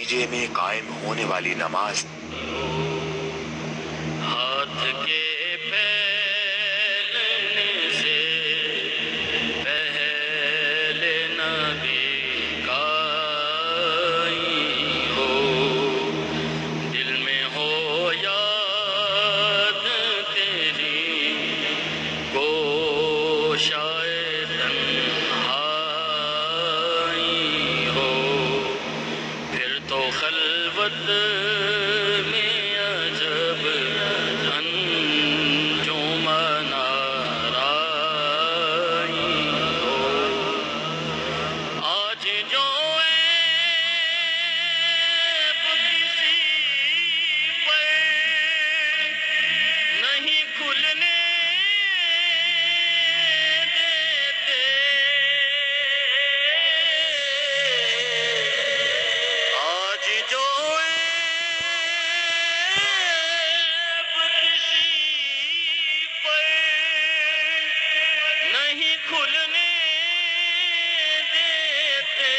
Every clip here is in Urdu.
نتیجے میں قائم ہونے والی نماز ہاتھ کے پھیلنے سے پہلے نبی کا ہو، دل میں ہو یاد تیری گوشائے تنہائی ہو، پھر تو خلوت میں عجب انجمن آرائی ہو، آج جو عیب کسی پر نہیں کھلنے دیتے، آج جو عیب کسی پر نہیں کھلنے دیتے،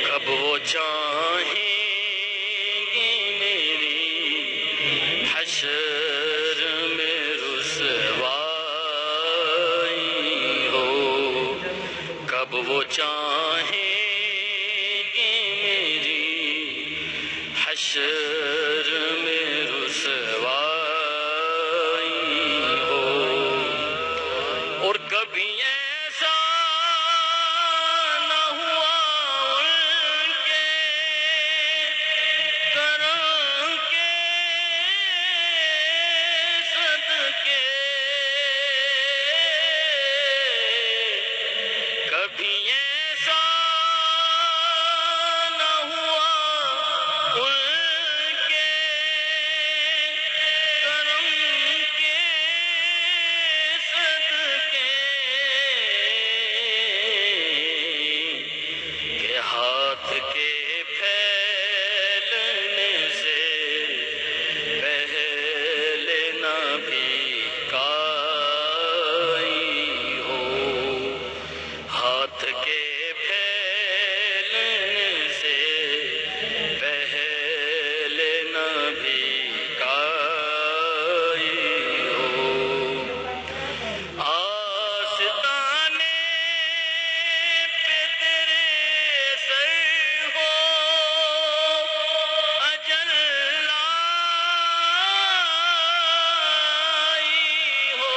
کب وہ چاہیں گے میری حشر میں رسوائی ہو، کب وہ چاہیں گے میری حشر میں رسوائی ہو، اور کبھی ایسا نہ ہوا ان کے کرم کے صدقے، کبھی ایسا نہ ہوا ان کے کرم کے صدقے، کہ ہاتھ کے پھیلنے سے پہلے نبی کا ہو، ہاتھ کے پھیلنے سے پہلے نبی کا ہو، آستانے پہ تیرے سر ہو اجل لائی ہو،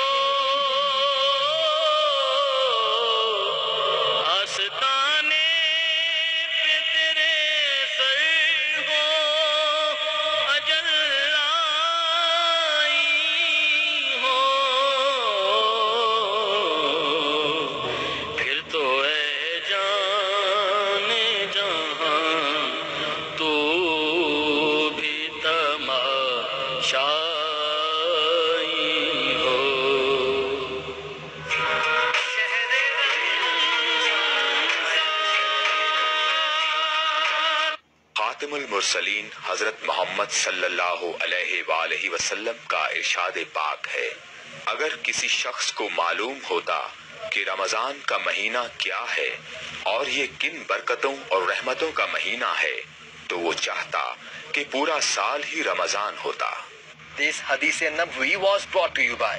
آستانے پہ تیرے سر ہو اجل لائی ہو، پھر تو اے جان جہاں تو بھی تماشائی ہو، خاتم المرسلین حضرت محمد صلی اللہ علیہ وآلہ وسلم کا ارشاد پاک ہے، اگر کسی شخص کو معلوم ہوتا کہ رمضان کا مہینہ کیا ہے اور یہ کن برکتوں اور رحمتوں کا مہینہ ہے تو وہ چاہتا کہ پورا سال ہی رمضان ہوتا۔ This hadith nabwi was brought to you by